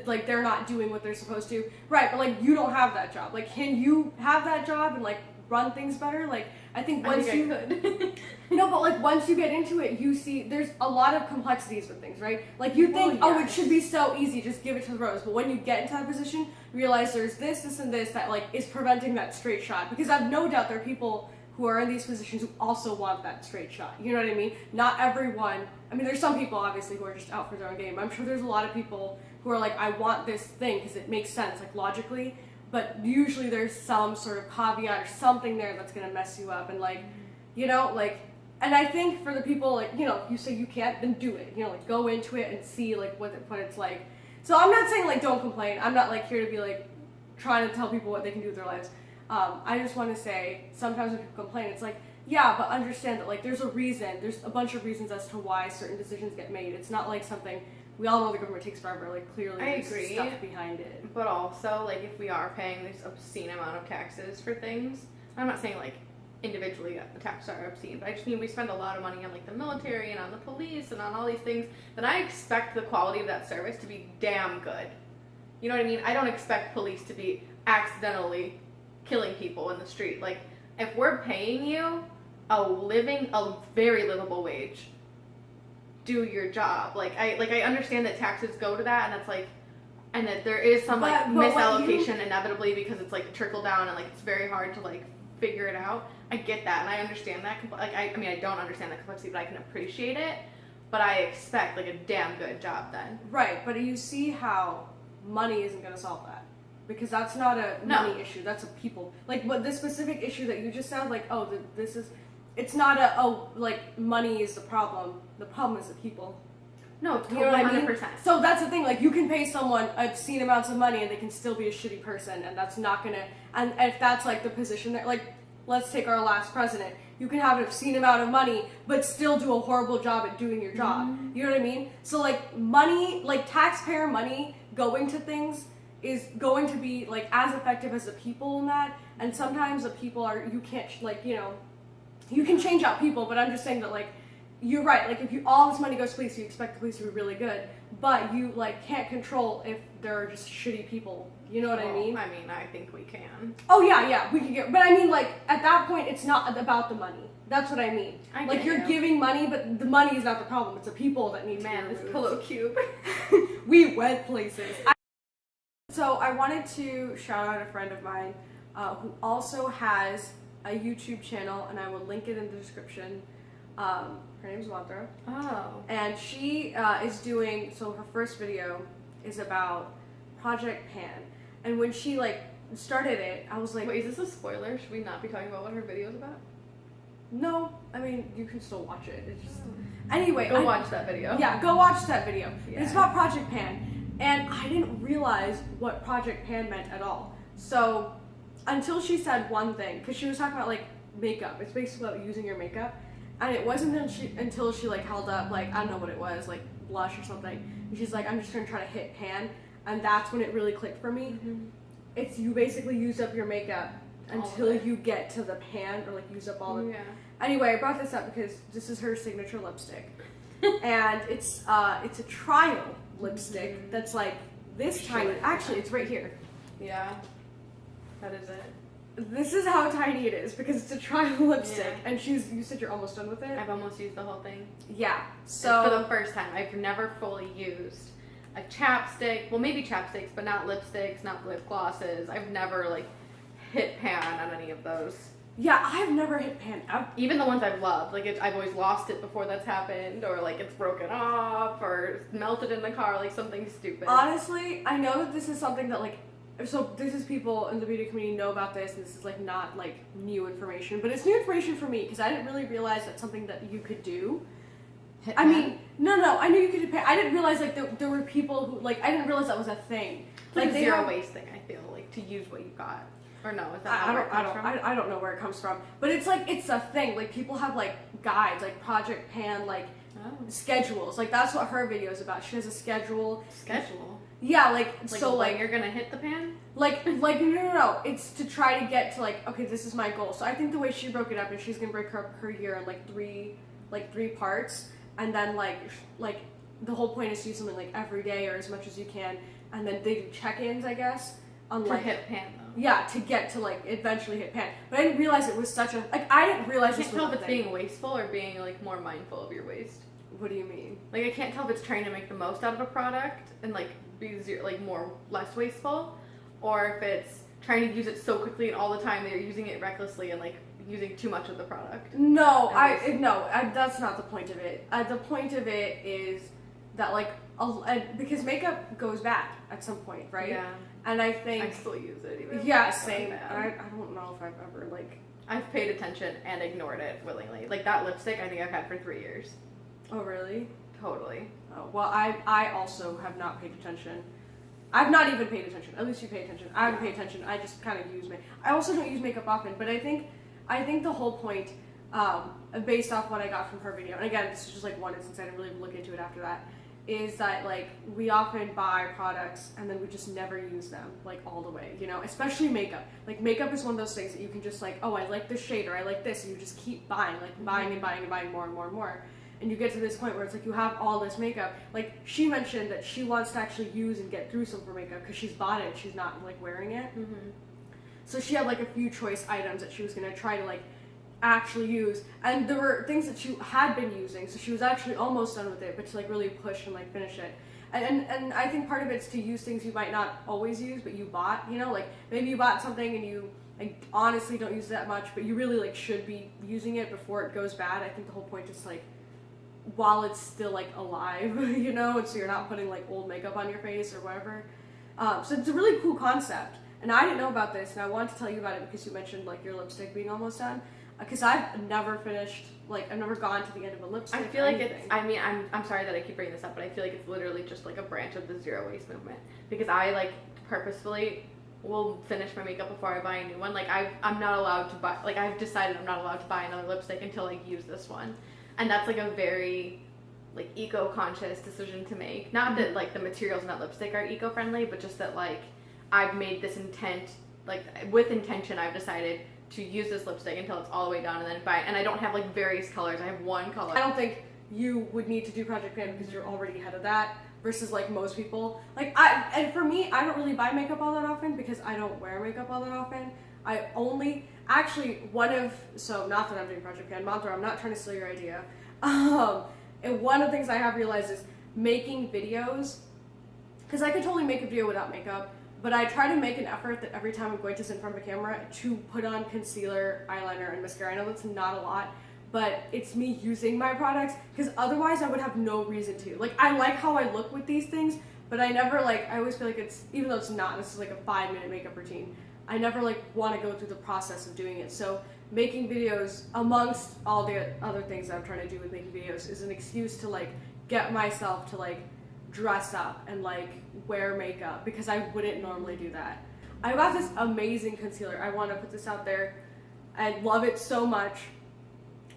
like they're not doing what they're supposed to, right? But like, you don't have that job. Like, can you have that job and like run things better? Like, I think once I could. No, but like once you get into it, you see there's a lot of complexities with things, right? Like you think, oh, it should be so easy, just give it to the rose. But when you get into that position, you realize there's this, and this that like is preventing that straight shot. Because I've no doubt there are people who are in these positions who also want that straight shot. You know what I mean? Not everyone. I mean, there's some people obviously who are just out for their own game. I'm sure there's a lot of people who are like, I want this thing because it makes sense, like logically. But usually there's some sort of caveat or something there that's gonna mess you up, and like, you know, like. And I think for the people, like, you know, if you say you can't, then do it. You know, like, go into it and see, like, what it's like. So I'm not saying, like, don't complain. I'm not, like, here to be, like, trying to tell people what they can do with their lives. I just want to say, sometimes when people complain, it's like, yeah, but understand that, like, there's a reason. There's a bunch of reasons as to why certain decisions get made. It's not, like, something, we all know the government takes forever. Like, clearly there's stuff behind it. But also, like, if we are paying this obscene amount of taxes for things, I'm not saying, like, individually the taxes are obscene, but I just mean we spend a lot of money on like the military and on the police and on all these things that I expect the quality of that service to be damn good. You know what I mean? I don't expect police to be accidentally killing people in the street. Like, if we're paying you a very livable wage, do your job. Like I understand that taxes go to that, and that's like, and that there is some like misallocation inevitably because it's like a trickle down and like it's very hard to like figure it out. I get that, and I understand that. Like, I mean, I don't understand the complexity, but I can appreciate it. But I expect, like, a damn good job then. Right, but you see how money isn't going to solve that. Because that's not a money issue, that's a people. Like, what the specific issue that you just said, like, oh, this is... It's not like, money is the problem. The problem is the people. No, totally, you know what I mean? 100%. So that's the thing, like, you can pay someone obscene amounts of money and they can still be a shitty person, and that's not going to... And if that's, like, the position that, like... Let's take our last president. you can have an obscene amount of money, but still do a horrible job at doing your job. You know what I mean? So like money, like taxpayer money going to things is going to be like as effective as the people in that. And sometimes the people are, you can't like, you know, you can change out people, but I'm just saying that like, you're right, like if you all this money goes to police, you expect the police to be really good, but you like can't control if there are just shitty people. You know what I mean? I mean, I think we can. Oh yeah, we can get, but I mean like at that point it's not about the money. That's what I mean. Like you're giving money, but the money is not the problem. It's the people that need to be removed. This pillow cube. We went places. So I wanted to shout out a friend of mine who also has a YouTube channel, and I will link it in the description. Her name's Wandra. Oh. And she is doing, so her first video is about Project Pan. And when she like started it, I was like, wait, is this a spoiler? Should we not be talking about what her video is about? No, I mean, you can still watch it. It's just, anyway. Go watch that video. Yeah, go watch that video. Yeah. It's about Project Pan. And I didn't realize what Project Pan meant at all. So, until she said one thing, because she was talking about like makeup. It's basically about using your makeup. And it wasn't until she like held up like, I don't know what it was, like blush or something. And she's like, I'm just gonna try to hit pan. And that's when it really clicked for me. It's you basically use up your makeup until you get to the pan or like use up all the... Anyway, I brought this up because this is her signature lipstick. And it's a trial lipstick that's like this tiny. Actually, it's right here. Yeah, that is it. This is how tiny it is because it's a trial lipstick, and you said you're almost done with it? I've almost used the whole thing. Yeah, so... For the first time. I've never fully used a chapstick, well maybe chapsticks, but not lipsticks, not lip glosses. I've never like hit pan on any of those. Yeah, I've never hit pan. Even the ones I've loved, like I've always lost it before that's happened, or like it's broken off, or melted in the car, like something stupid. Honestly, I know that this is something that like, so this is people in the beauty community know about this, and this is like not like new information, but it's new information for me because I didn't really realize that's something that you could do. I mean, no, I knew you could hit pan. I didn't realize like there were people who like, I didn't realize that was a thing. It's like a zero waste thing, I feel, like to use what you got. Or no, is that where it comes from? I don't know where it comes from, but it's like it's a thing. Like people have like guides, like Project Pan, like schedules. Like that's what her video is about. She has a schedule. Schedule. Yeah, like so like you're gonna hit the pan. Like no. It's to try to get to like, okay, this is my goal. So I think the way she broke it up is she's gonna break her year in like three parts, and then like the whole point is to do something like every day or as much as you can, and then they do check-ins, I guess. On to like hit pan though. Yeah, to get to like eventually hit pan. But I didn't realize it was such a I didn't realize I can't tell if it's being wasteful or being like more mindful of your waste. What do you mean? Like I can't tell if it's trying to make the most out of a product and like be less wasteful, or if it's trying to use it so quickly and all the time that you're using it recklessly and like using too much of the product. No, that's not the point of it. The point of it is that like because makeup goes bad at some point, right? Yeah. And I think I still use it even. Yeah, same. I don't know if I've ever like. I've paid attention and ignored it willingly. Like that lipstick, I think I've had for 3 years. Oh really? Totally. Oh well, I also have not paid attention. I've not even paid attention. At least you pay attention. I haven't paid attention. I just kind of use makeup. I also don't use makeup often, but I think the whole point, based off what I got from her video, and again, this is just like one instance. I didn't really look into it after that. Is that like we often buy products and then we just never use them like all the way, you know, especially makeup. Like makeup is one of those things that you can just like, oh, I like this shade or I like this, and you just keep buying, like buying and buying and buying more and more and more. And you get to this point where it's like you have all this makeup. Like she mentioned that she wants to actually use and get through some of her makeup because she's bought it, she's not like wearing it. So she had like a few choice items that she was gonna try to like actually use, and there were things that she had been using, so she was actually almost done with it, but to like really push and like finish it. And I think part of it's to use things you might not always use but you bought, you know, like maybe you bought something and you like honestly don't use it that much, but you really like should be using it before it goes bad. I think the whole point is like while it's still like alive, you know, and so you're not putting like old makeup on your face or whatever. So it's a really cool concept, and I didn't know about this, and I wanted to tell you about it because you mentioned like your lipstick being almost done. Because I've never finished, like, I've never gone to the end of a lipstick. I feel like it's, I mean, I'm sorry that I keep bringing this up, but I feel like it's literally just like a branch of the zero waste movement. Because I like purposefully will finish my makeup before I buy a new one. Like I'm not allowed to buy, like I've decided I'm not allowed to buy another lipstick until I use this one. And that's like a very like eco-conscious decision to make. Not that like the materials in that lipstick are eco-friendly, but just that like I've made this intent, like with intention I've decided to use this lipstick until it's all the way done and then buy it. And I don't have like various colors, I have one color. I don't think you would need to do Project Pan because you're already ahead of that versus like most people. Like and for me, I don't really buy makeup all that often because I don't wear makeup all that often. I only, actually so not that I'm doing Project Pan, Montra, I'm not trying to steal your idea. And one of the things I have realized is making videos, because I could totally make a video without makeup, but I try to make an effort that every time I'm going to sit in front of a camera to put on concealer, eyeliner, and mascara. I know that's not a lot, but it's me using my products, because otherwise I would have no reason to. Like, I like how I look with these things, but I never, like, I always feel like it's, even though it's not, this is like a 5-minute makeup routine, I never, like, want to go through the process of doing it. So making videos, amongst all the other things that I'm trying to do with making videos, is an excuse to, like, get myself to, like, dress up and, like, wear makeup, because I wouldn't normally do that. I got this amazing concealer. I want to put this out there. I love it so much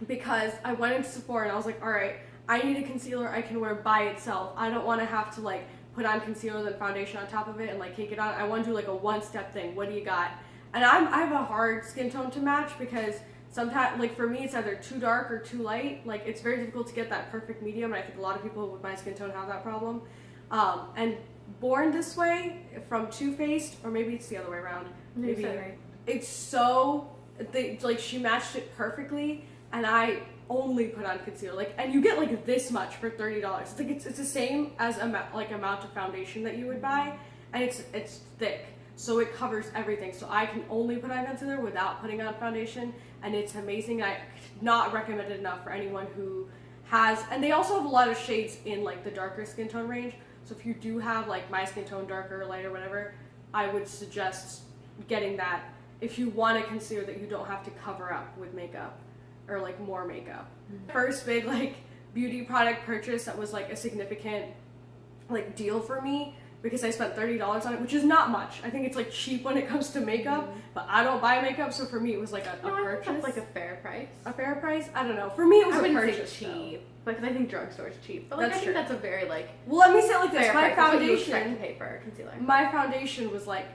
because I went into Sephora and I was like, all right, I need a concealer I can wear by itself. I don't want to have to, like, put on concealer then foundation on top of it and, like, cake it on. I want to do, like, a one-step thing. What do you got? And I have a hard skin tone to match because sometimes, like, for me, it's either too dark or too light. Like, it's very difficult to get that perfect medium, and I think a lot of people with my skin tone have that problem. And Born This Way from Too Faced, or maybe it's the other way around. Maybe Right. it's so, like, she matched it perfectly, and I only put on concealer. Like, and you get, like, this much for $30. It's like, it's the same as amount of foundation that you would buy, and it's thick. So it covers everything. So I can only put on concealer without putting on foundation, and it's amazing. I not recommend it enough for anyone who has, and they also have a lot of shades in, like, the darker skin tone range. So if you do have, like, my skin tone, darker, lighter, whatever, I would suggest getting that if you want a concealer that you don't have to cover up with makeup or, like, more makeup. First big, like, beauty product purchase that was, like, a significant, like, deal for me, because I spent $30 on it, which is not much. I think it's, like, cheap when it comes to makeup, but I don't buy makeup, so for me it was like a purchase. That's like a fair price. A fair price? I don't know. For me it was I a wouldn't purchase. say cheap, because I think drugstore's cheap. But, like, That's I think true. that's a very, like, Well, let me say it like this. fair My price. That's what you foundation, expect to pay for concealer. my foundation was like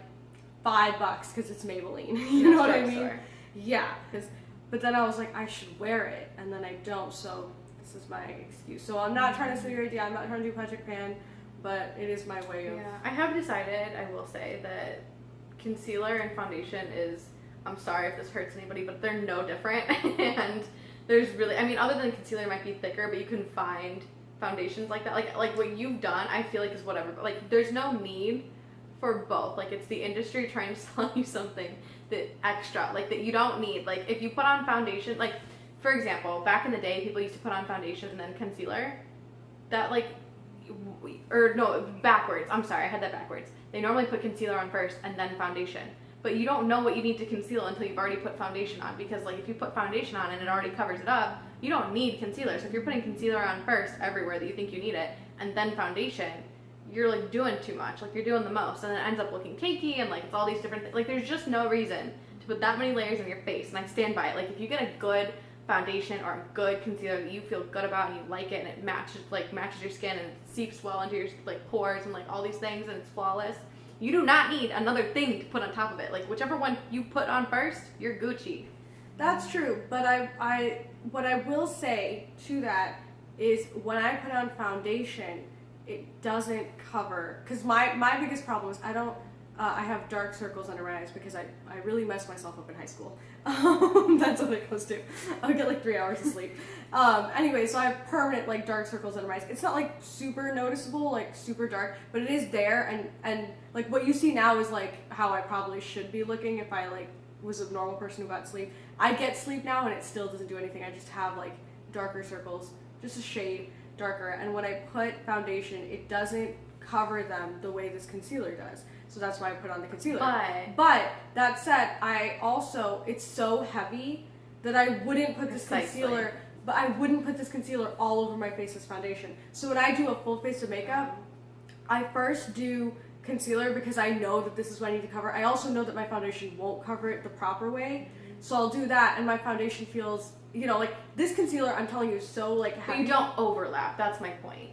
$5 because it's Maybelline. You know what I mean? Drugstore. Yeah. But then I was like, I should wear it, and then I don't. So this is my excuse. So I'm not trying to steal your idea. I'm not trying to do Project Pan, but it is my way of. Yeah, I have decided, I will say, that concealer and foundation is, I'm sorry if this hurts anybody, but they're no different. And there's really, I mean, other than concealer might be thicker, but you can find foundations like that. Like what you've done, I feel like is whatever. But, like, there's no need for both. Like, it's the industry trying to sell you something that extra, like, that you don't need. Like, if you put on foundation, like, for example, back in the day, people used to put on foundation and then concealer. That, like, or no, backwards. I'm sorry, I had that backwards. They normally put concealer on first and then foundation. But you don't know what you need to conceal until you've already put foundation on, because, like, if you put foundation on and it already covers it up, you don't need concealer. So if you're putting concealer on first everywhere that you think you need it, and then foundation, you're, like, doing too much. Like, you're doing the most, and it ends up looking cakey, and, like, it's all these different things. Like, there's just no reason to put that many layers on your face, and I stand by it. Like, if you get a good foundation or a good concealer that you feel good about and you like it, and it matches your skin and it seeps well into your, like, pores and, like, all these things, and it's flawless, you do not need another thing to put on top of it. Like, whichever one you put on first, you're Gucci. That's true, but what I will say to that is when I put on foundation, it doesn't cover, because my biggest problem is I have dark circles under my eyes because I really messed myself up in high school. That's what it goes to. I'll get like 3 hours of sleep. Anyway, so I have permanent, like, dark circles under my eyes. It's not, like, super noticeable, like, super dark, but it is there, and like, what you see now is, like, how I probably should be looking if I, like, was a normal person who got sleep. I get sleep now and it still doesn't do anything. I just have, like, darker circles, just a shade darker, and when I put foundation, it doesn't cover them the way this concealer does. So that's why I put on the concealer. But that said, it's so heavy that I wouldn't put this concealer, but I wouldn't put this concealer all over my face as foundation. So when I do a full face of makeup, I first do concealer because I know that this is what I need to cover. I also know that my foundation won't cover it the proper way. So I'll do that, and my foundation feels, you know, like this concealer, I'm telling you, is so like heavy. But you don't overlap. That's my point.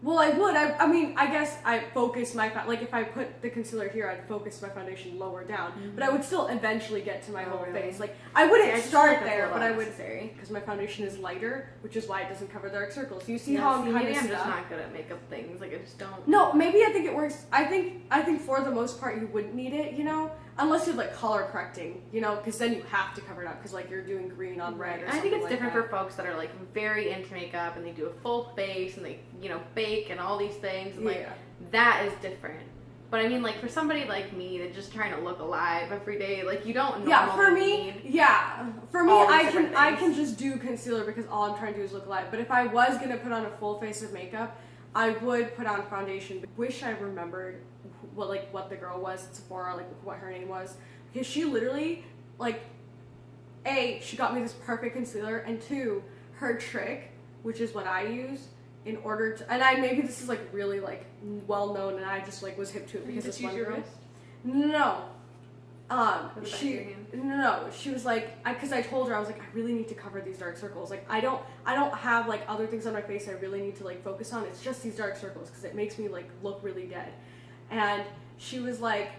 Well, I would. I mean, I guess I focus my like if I put the concealer here, I'd focus my foundation lower down, but I would still eventually get to my whole face. Like I wouldn't start there, but I would because my foundation is lighter, which is why it doesn't cover dark circles. You see how I'm kind of I'm just not good at makeup things. Like I just don't. No, maybe I think it works. I think for the most part you wouldn't need it, you know, unless you're like color correcting, you know, because then you have to cover it up because like you're doing green on red or something. I think it's like different that. for folks that are like very into makeup and they do a full face and they, you know, bake and all these things and like that is different. But I mean, like for somebody like me that's just trying to look alive every day, like you don't normally need for me, all these I different can things. just do concealer because all I'm trying to do is look alive. But if I was gonna put on a full face of makeup, I would put on foundation. Wish I remembered what the girl was at Sephora, like what her name was, because she literally like, A, she got me this perfect concealer, and 2, her trick, which is what I use in order to, and maybe this is like really like well known, and I just like was hip to it because this one girl. No. She was like, because I told her, I was like, I really need to cover these dark circles. Like, I don't have like other things on my face I really need to like focus on. It's just these dark circles because it makes me like look really dead. And she was like,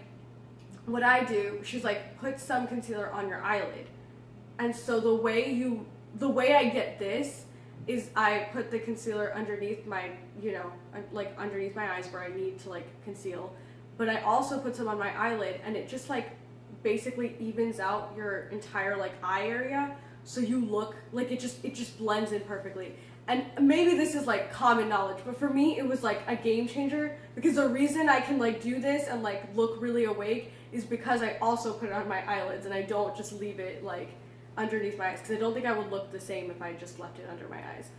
what I do, she's like, put some concealer on your eyelid. And so the way I get this is I put the concealer underneath my, you know, like underneath my eyes where I need to like conceal. But I also put some on my eyelid, and it just like basically evens out your entire like eye area, so you look like it just blends in perfectly. And maybe this is like common knowledge, but for me it was like a game changer, because the reason I can like do this and like look really awake is because I also put it on my eyelids and I don't just leave it like underneath my eyes, because I don't think I would look the same if I just left it under my eyes.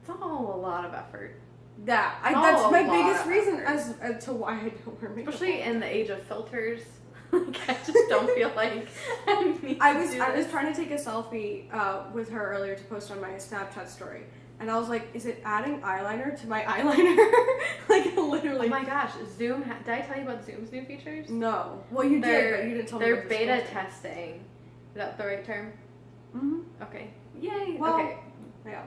It's all a lot of effort. Yeah, that's my biggest reason as to why I don't wear makeup. Especially in the age of filters. Like, I just don't feel like I was trying to take a selfie with her earlier to post on my Snapchat story, and I was like, is it adding eyeliner to my eyeliner? Like literally. Oh my gosh, Zoom! Did I tell you about Zoom's new features? No. Well, you did, but you didn't tell me. They're beta testing. Is that the right term? Mm-hmm. Okay. Yay. Well, okay. Yeah.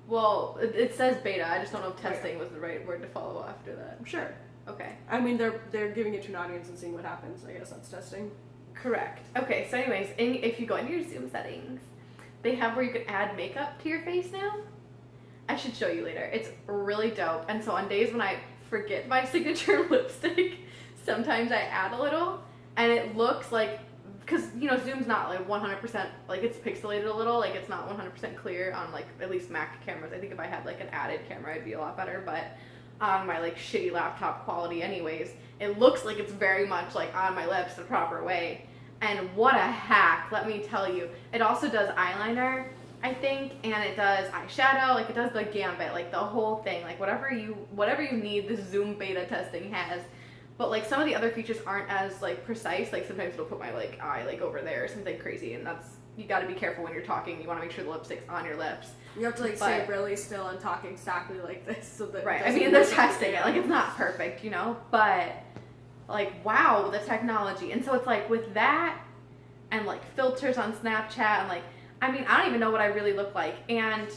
Well, it says beta. I just don't know if testing was the right word to follow after that. Sure. Okay. I mean, they're giving it to an audience and seeing what happens. I guess that's testing. Correct. Okay, so anyways, if you go into your Zoom settings, they have where you can add makeup to your face now. I should show you later. It's really dope. And so on days when I forget my signature lipstick, sometimes I add a little, and it looks like, because, you know, Zoom's not like 100%, like it's pixelated a little, like it's not 100% clear on like at least Mac cameras. I think if I had like an added camera, it'd be a lot better, but on my like shitty laptop quality anyways, it looks like it's very much like on my lips the proper way. And what a hack, let me tell you. It also does eyeliner, I think, and it does eyeshadow, like it does the gambit, like the whole thing, like whatever you need, this Zoom beta testing has. But like some of the other features aren't as like precise, like sometimes it'll put my like eye like over there or something crazy, and that's, you gotta be careful when you're talking, you wanna make sure the lipstick's on your lips. You have to like stay really still and talk exactly like this so that right. I mean, they're testing it, like it's not perfect, you know, but like wow, the technology. And so it's like with that and like filters on Snapchat and like, I mean, I don't even know what I really look like, and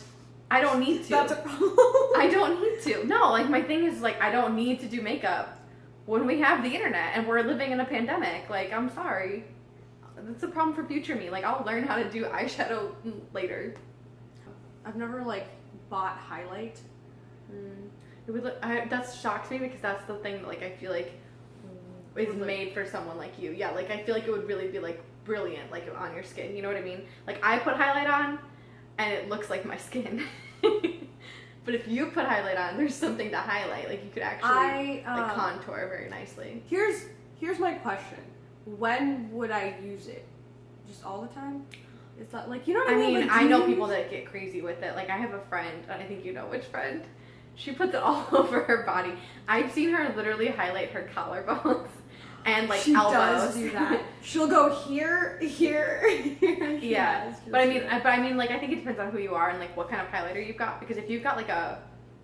I don't need to. That's a problem. I don't need to. No, like my thing is like I don't need to do makeup when we have the internet and we're living in a pandemic. Like, I'm sorry. That's a problem for future me. Like, I'll learn how to do eyeshadow later. I've never like bought highlight. It would that shocks me, because that's the thing that like I feel like is made for someone like you. Yeah, like I feel like it would really be like brilliant like on your skin. You know what I mean? Like I put highlight on and it looks like my skin. But if you put highlight on, there's something to highlight. Like you could actually like contour very nicely. Here's my question. When would I use it? Just all the time? Is that like, you know what I mean? Like, I know people that get crazy with it. Like I have a friend, and I think you know which friend. She puts it all over her body. I've seen her literally highlight her collarbones and like she elbows. Does do that. She'll go here. Yeah, but I mean, like I think it depends on who you are and like what kind of highlighter you've got. Because if you've got like a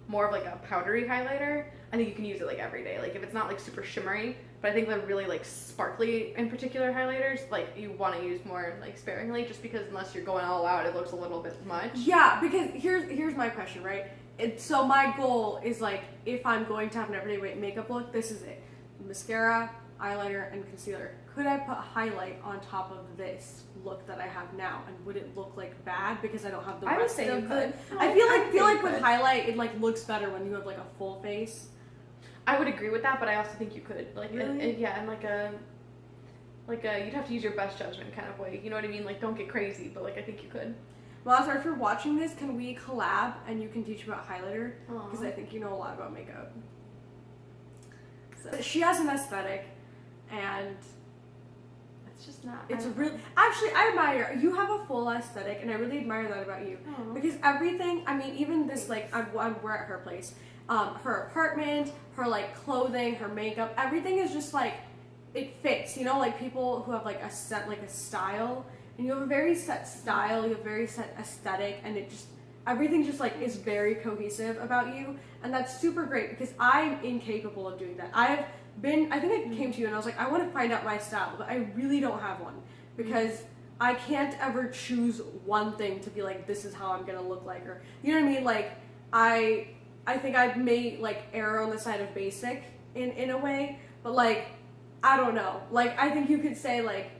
more of like a powdery highlighter, I think you can use it like every day. Like if it's not like super shimmery, but I think the really like sparkly in particular highlighters, like you want to use more like sparingly, just because unless you're going all out, it looks a little bit much. Yeah, because here's my question, right? So my goal is like, if I'm going to have an everyday makeup look, this is it: mascara, eyeliner, and concealer. Could I put highlight on top of this look that I have now, and would it look like bad because I don't have the rest I would say of you the? could. I feel like with highlight, it like looks better when you have like a full face. I would agree with that, but I also think you could like Really? yeah, in like a you'd have to use your best judgment kind of way. You know what I mean? Like don't get crazy, but like I think you could. Well, if you're watching this, can we collab and you can teach me about highlighter? Aw. Because I think you know a lot about makeup. So she has an aesthetic, and It's just not. it's really actually I admire you have a full aesthetic, and I really admire that about you. Aw. Because everything, I mean, even this like we're at her place, her apartment, her like clothing, her makeup, everything is just like it fits. You know, like people who have like a style. And you have a very set style, you have a very set aesthetic, and it just, everything just like is very cohesive about you. And that's super great because I'm incapable of doing that. I think I came to you and I was like, I want to find out my style, but I really don't have one because I can't ever choose one thing to be like, this is how I'm going to look like, or, you know what I mean? Like, I think I may like err on the side of basic in a way, but like, I don't know. Like, I think you could say like,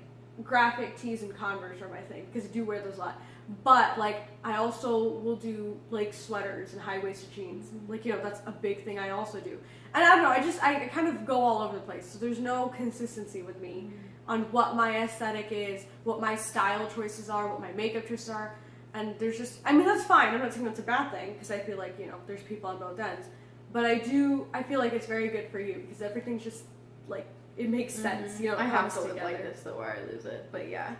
graphic tees and Converse are my thing because I do wear those a lot, but like I also will do like sweaters and high-waisted jeans, like, you know, that's a big thing I also do. And I don't know, I kind of go all over the place, so there's no consistency with me on what my aesthetic is, what my style choices are, what my makeup choices are. And there's just, I mean, that's fine, I'm not saying that's a bad thing because I feel like, you know, there's people on both ends, but I feel like it's very good for you because everything's just like, it makes sense, you know. I have to comes live together. like this though, where I lose it. But yeah,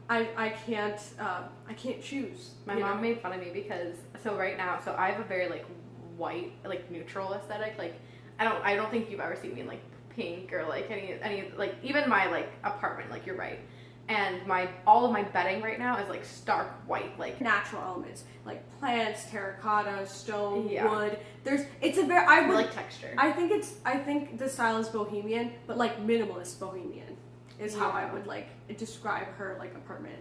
I can't choose. my mom made fun of me because right now, I have a very like white, like neutral aesthetic. Like I don't think you've ever seen me in like pink or like any like even my like apartment. Like you're right. And all of my bedding right now is like stark white, like natural elements like plants, terracotta, stone, Yeah. wood. It's a very I like texture. I think the style is bohemian, but like minimalist bohemian is how I would like describe her like apartment.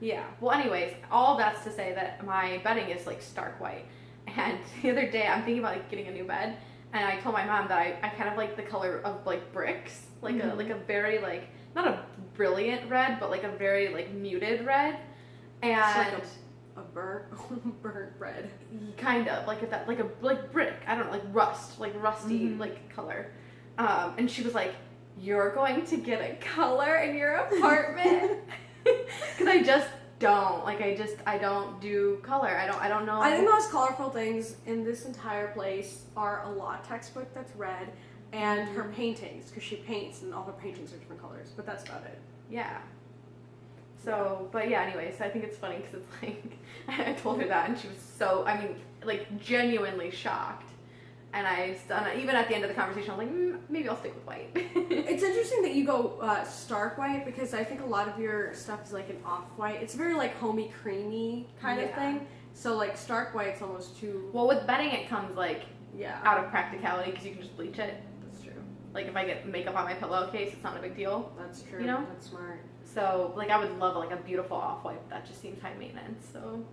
Yeah. Well, anyways, all that's to say that my bedding is like stark white. And the other day, I'm thinking about like getting a new bed, and I told my mom that I kind of like the color of like bricks, like a very like not a brilliant red, but like a very like muted red, and It's like a burnt red. kind of like that, like brick. I don't know, like rust, like rusty like color. And she was like, "You're going to get a color in your apartment?" Because I just don't like. I don't do color. I don't know. I think the most colorful things in this entire place are a law textbook that's red and her paintings, because she paints and all her paintings are different colors, but that's about it. Yeah. So, but yeah, anyway, so I think it's funny because it's like, I told her that and she was so, I mean, like genuinely shocked. And even at the end of the conversation, I was like, maybe I'll stick with white. It's interesting that you go stark white because I think a lot of your stuff is like an off-white. It's very like homey, creamy kind of thing. So like stark white's almost too... Well, with bedding it comes like Yeah. out of practicality because you can just bleach it. That's true. Like if I get makeup on my pillowcase, it's not a big deal. That's true. You know? That's smart. So like I would love like a beautiful off-white, but that just seems high maintenance. So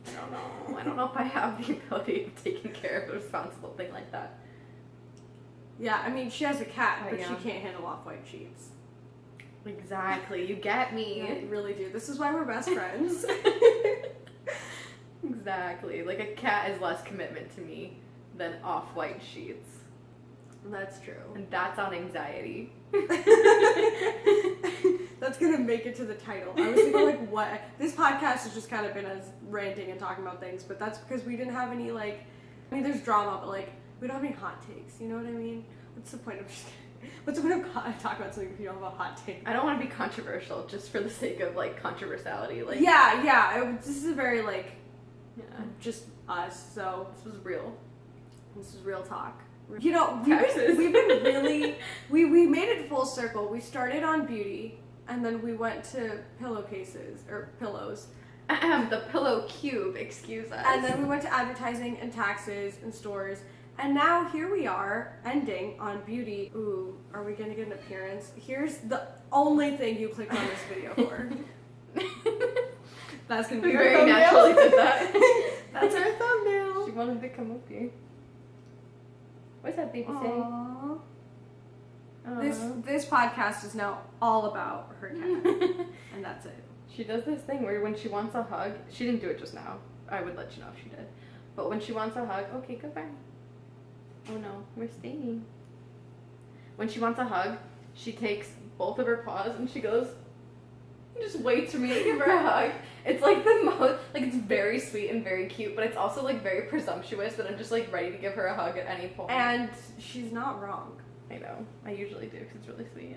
I don't know. I don't know if I have the ability of taking care of a responsible thing like that. Yeah, I mean, she has a cat, but yeah. she can't handle off-white sheets. Exactly. You get me. Yeah, you really do. This is why we're best friends. Exactly. Like a cat is less commitment to me than off-white sheets. That's true. And that's on anxiety. That's gonna make it to the title. I was thinking like what this podcast has just kind of been as ranting and talking about things, but that's because we didn't have any like, I mean there's drama, but like we don't have any hot takes, you know what I mean? What's the point of what's the point of talking about something if you don't have a hot take? I don't want to be controversial just for the sake of like controversiality. Like This is a very like just us, so this was real. this is real talk. You know, Taxes. we've been really we made it full circle. We started on beauty and then we went to pillowcases or pillows The pillow cube, excuse us. And then we went to advertising and taxes and stores. And now here we are, ending on beauty. Ooh, are we gonna get an appearance? Here's the only thing you clicked on this video for. That's gonna be we our very thumbnail. naturally did that. That's our thumbnail. She wanted to come up here. What's that baby Aww. saying? This podcast is now all about her cat, and that's it. She does this thing where when she wants a hug, she didn't do it just now. I would let you know if she did. But when she wants a hug, okay, goodbye. Oh no, we're staying. When she wants a hug, she takes both of her paws and she goes, just waits for me to give her a hug. It's like the most, like it's very sweet and very cute, but it's also like very presumptuous that I'm just like ready to give her a hug at any point. And she's not wrong. I know, I usually do because it's really sweet.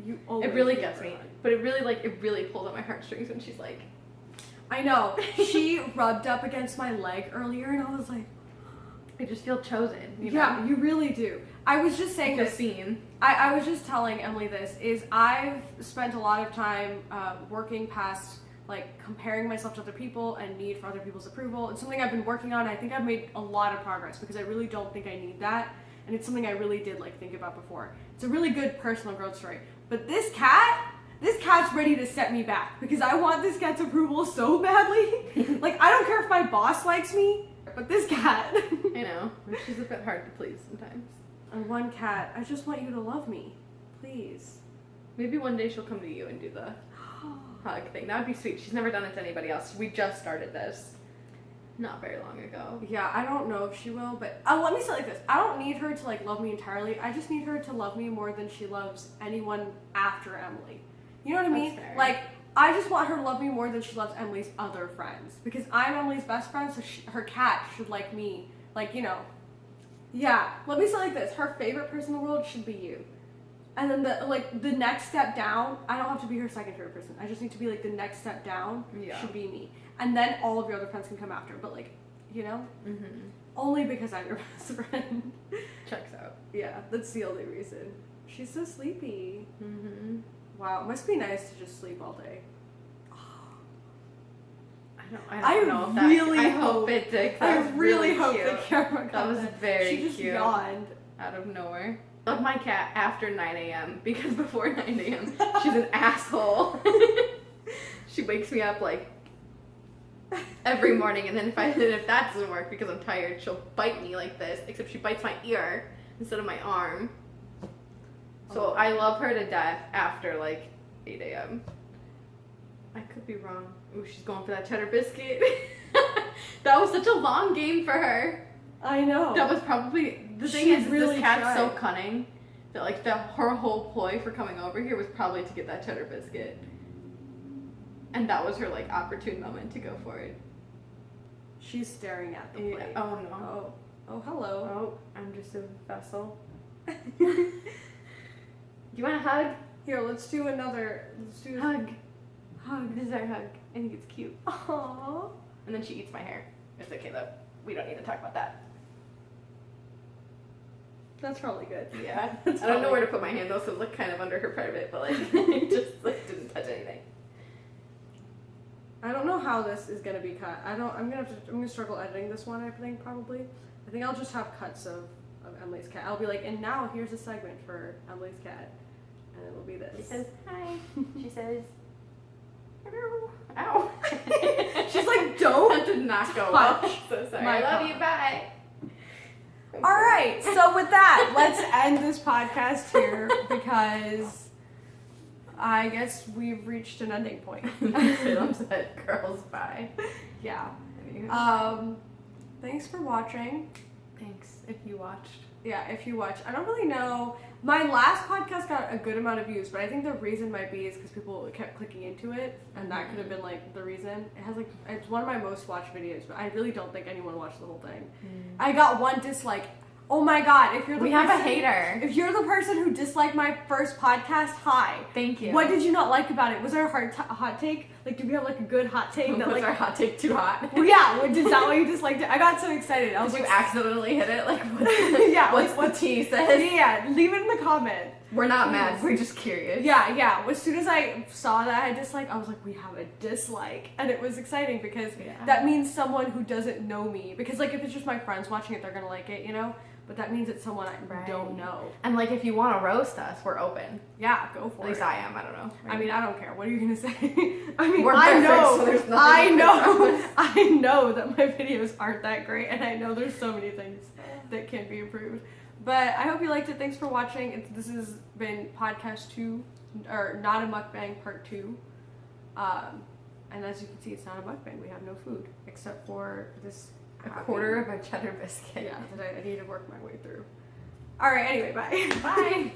You It really gets me, but it really pulls at my heartstrings when she's like, I know. She rubbed up against my leg earlier, and I was like, I just feel chosen. You yeah, know? you really do. I was just saying I feel this. seen. I was just telling Emily this, is I've spent a lot of time working past, like, comparing myself to other people and need for other people's approval. It's something I've been working on. I think I've made a lot of progress because I really don't think I need that. And it's something I really did, like, think about before. It's a really good personal growth story. But this cat's ready to set me back because I want this cat's approval so badly. Like, I don't care if my boss likes me, but this cat. I know. She's a bit hard to please sometimes. And one cat, I just want you to love me. Please. Maybe one day she'll come to you and do the hug thing. That would be sweet. She's never done it to anybody else. We just started this not very long ago. Yeah, I don't know if she will, but let me say it like this. I don't need her to like love me entirely. I just need her to love me more than she loves anyone after Emily. You know what I mean? That's fair. Like, I just want her to love me more than she loves Emily's other friends. Because I'm Emily's best friend, so her cat should like me. Like, you know. Yeah, let me say it like this. Her favorite person in the world should be you. And then the next step down, I don't have to be her second favorite person. I just need to be like the next step down should be me. And then all of your other friends can come after. But like, you know? Mm-hmm. Only because I'm your best friend. Checks out. Yeah, that's the only reason. She's so sleepy. Mm-hmm. Wow, it must be nice to just sleep all day. I don't know if that, really I hope it did. I That was really hope cute. the camera got That was very She just cute. yawned. Out of nowhere. I love my cat after 9 a.m. because before 9 a.m. she's an asshole. She wakes me up like every morning, and then if that doesn't work because I'm tired, she'll bite me like this, except she bites my ear instead of my arm. So I love her to death after like 8 a.m. I could be wrong. Ooh, she's going for that cheddar biscuit. That was such a long game for her. I know. That was probably the thing She is really this cat's so tried. cunning that like her whole ploy for coming over here was probably to get that cheddar biscuit. And that was her like opportune moment to go for it. She's staring at the plate. Oh no. Oh, hello. Oh, I'm just a vessel. Do you want a hug? Here, let's do another. Let's do Hug. Hug. This is our hug. I think it's cute. Aww. And then she eats my hair. It's okay though. We don't need to talk about that. That's probably good. Yeah. I don't know where to put my hand though, so it looked kind of under her private, but like it just like didn't touch anything. I don't know how this is gonna be cut. I'm gonna struggle editing this one, I think, probably. I think I'll just have cuts of Emily's cat. I'll be like, and now here's a segment for Emily's cat. And it will be this. She says hi. She says hello. Ow. She's like, don't That did not go touch well. So sorry. my I love paw. you. Bye. Alright, so with that, let's end this podcast here because I guess we've reached an ending point. Film said girls bye. Yeah. Anywho. Thanks for watching. Thanks if you watched. Yeah, if you watch. I don't really know. My last podcast got a good amount of views, but I think the reason might be is because people kept clicking into it, and that could have been like the reason. It has like, it's one of my most watched videos, but I really don't think anyone watched the whole thing. I got one dislike. Oh my god, if you're the We person, have a hater. If you're the person who disliked my first podcast, hi. Thank you. What did you not like about it? Was there a hot take? Like, do we have like a good hot take that Was like? our hot take too hot? Well, yeah, is that why you disliked it? I got so excited. I was Did you like, accidentally hit it? Like, yeah, what's like, the tea says? yeah, leave it in the comment. We're not mad. We're just curious. Yeah. As soon as I saw that I dislike, I was like, we have a dislike, and it was exciting because that means someone who doesn't know me. Because like if it's just my friends watching it, they're gonna like it, you know. But that means it's someone I don't know. And like if you want to roast us, we're open. Yeah, go for it. At least I am. I don't know. I mean, I don't care. What are you gonna say? I mean, We're I perfect, know. so there's nothing I know that my videos aren't that great, and I know there's so many things that can be improved. But I hope you liked it. Thanks for watching. This has been podcast 2, or Not a Mukbang part 2. And as you can see, it's not a mukbang. We have no food except for this a quarter of a cheddar biscuit. Yeah, that I need to work my way through. All right. Anyway, bye. Bye.